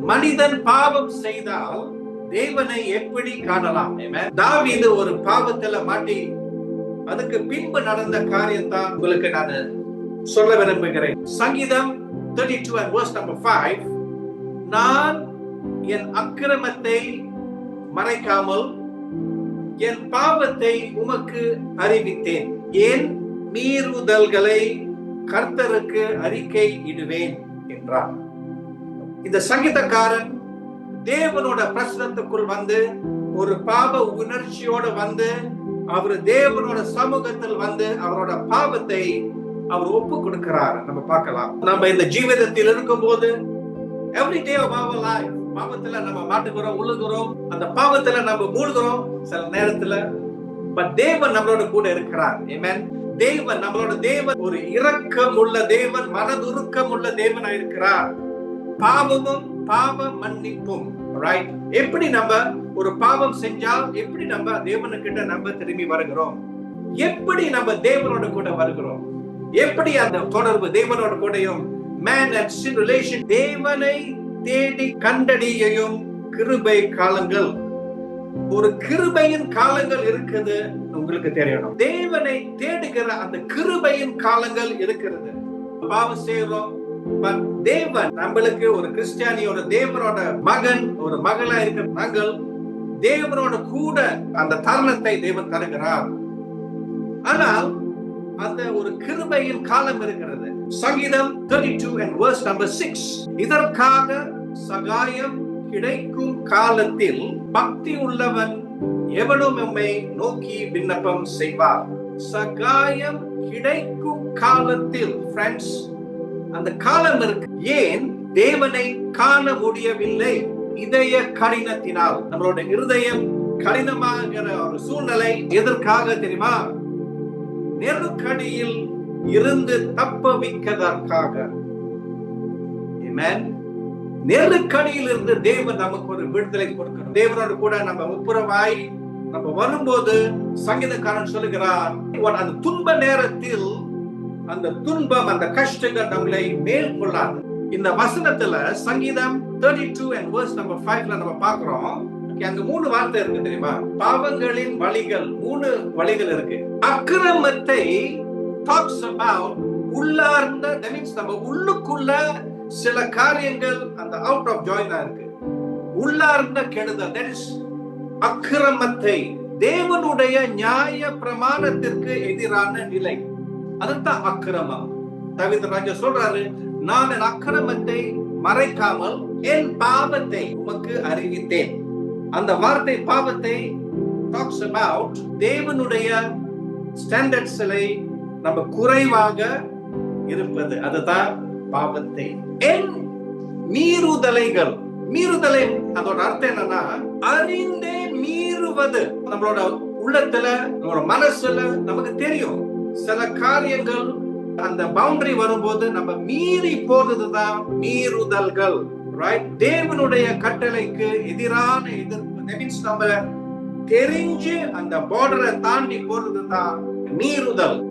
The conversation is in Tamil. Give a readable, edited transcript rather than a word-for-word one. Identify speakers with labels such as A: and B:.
A: மனிதன் பாவம் செய்தால் தேவனை எப்படி காணலாம்? தாவீது ஒரு பாவத்துல மாட்டி அதுக்கு பின்பு நடந்த காரியத்தான் உங்களுக்கு நான் சொல்ல விரும்புகிறேன். சங்கீதம் 32 and verse number 5, நான் என் அக்கிரமத்தை மறைக்காமல் என் பாவத்தை உமக்கு அறிவித்தேன், என் மீறுதல்களை கர்த்தருக்கு அறிக்கை இடுவேன் என்றார். இந்த சங்கீதக்காரன் தேவனோட பிரசனத்துக்குள் வந்து ஒரு பாவ உணர்ச்சியோட வந்து அவர் தேவனோட சமூகத்தில் வந்து அவரோட பாவத்தை அவர் ஒப்பு கொடுக்கிறார். நம்ம பார்க்கலாம், நம்ம இந்த ஜீவிதத்தில் இருக்கும் போது every day of our life பாவத்துல நம்ம மாட்டுகிறோம், உழுகிறோம், அந்த பாவத்துல நம்ம மூழ்கிறோம் சில நேரத்துல. பட் தேவன் நம்மளோட கூட இருக்கிறார். ஆமென். தேவன் நம்மளோட தேவன் ஒரு இரக்கம் உள்ள தேவன், மனதுருக்கம் உள்ள தேவனா இருக்கிறார். பாவமும் பாவ மன்னிப்பும், ரைட்? எப்படி நம்ம ஒரு பாவம் செஞ்சால் எப்படி நம்ம தேவனுக்கிட்ட நம்ம திரும்பி வருகிறோம், எப்படி நம்ம தேவனோட கூட வருகிறோம், எப்படி அந்த தொடர்பு தேவனோட கூடயும் மேன் அண்ட் சின் ரிலேஷன், தேவனை தேடி கண்டடியையும் கிருபை காலங்கள், ஒரு கிருபையின் காலங்கள் இருக்குது. உங்களுக்கு தெரியணும், தேவனை தேடுகிற அந்த கிருபையின் காலங்கள் இருக்கிறது. பாவம் செய்யறோம், தேவன் நம்மளுக்கு ஒரு கிறிஸ்டியானியோட தேவனோட மகன் ஒரு மகளா இருக்கிற நாங்கள் தேவனோட கூட அந்த தருணத்தை தேவன் தருகிறார். ஆனால் அந்த ஒரு கிருபையின் காலம் இருக்கிறது. சங்கீதம் 32 and verse number 6, இதற்காக சகாயம் கிடைக்கும் காலத்தில் பக்தி உள்ளவன் எவனும் நம்மை நோக்கி விண்ணப்பம் செய்வார். சகாயம் கிடைக்கும் காலத்தில், ஃப்ரெண்ட்ஸ், அந்த காலம் இருக்கு. ஏன் தேவனை காண முடியவில்லை? இதய கடினத்தினால். நம்மளோட இருதயம் கடினமாகிற ஒரு சூழ்நிலை எதற்காக தெரியுமா? நெருக்கடியில் இருந்து தப்புவிப்பதற்காக. ஆமென். நெருக்கடியில் இருந்து தேவன் நமக்கு ஒரு விடுதலை கொடுக்கணும். தேவனோடு கூட நம்ம ஒப்புரவாய் நம்ம வரும்போது சங்கீதக்காரன் சொல்லுகிறார், அந்த துன்ப நேரத்தில் அந்த துன்பம் அந்த கஷ்டங்கள் நம்மளை மேற்கொள்ளாது. இந்த வசனத்துல சங்கீதம் 32 and verse number 5ல நம்ம பார்க்கிறோம், அங்க 3 வார்த்தை இருக்கு தெரியுமா? பாவங்களின் வழிகள், 3 வழிகள் இருக்கு. அக்கிரமத்தை talks about உள்ளார்ந்த, that means நம்ம உள்ளுக்குள்ள சில காரியங்கள் அந்த அவுட் ஆஃப் ஜாயின் இருக்கு. உள்ளார்ந்த கெடுதல், that is அக்கிரமத்தை, தேவனுடைய நியாய பிரமாணத்திற்கு எதிரான நிலை, அதுதான் அக்கிரமம். தாவீது ராஜா சொல்றாரு, நான் என் அக்கிரமத்தை மறைக்காமல் என் பாவத்தை உமக்கு அறிவித்தேன். அந்த வார்த்தை பாவத்தை talks about தேவனுடைய ஸ்டாண்டர்ட்ஸ்களை நம்ம குறைவாக இருப்பது, அதுதான் பாவத்தை. என் மீறுதலைகள், மீறுதலை அதோட அர்த்தம் என்னன்னா அறிந்தே மீறுவது. நம்மளோட உள்ளத்துல நம்மளோட மனசுல நமக்கு தெரியும் சில காரியங்கள் அந்த பவுண்டரி வரும்போது நம்ம மீறி போறதுதான் மீறுதல்கள், ரைட்? தேவனுடைய கட்டளைக்கு எதிரான எதிர்ப்பு, நம்ம தெரிஞ்சு அந்த பார்டரை தாண்டி போறதுதான் மீறுதல்.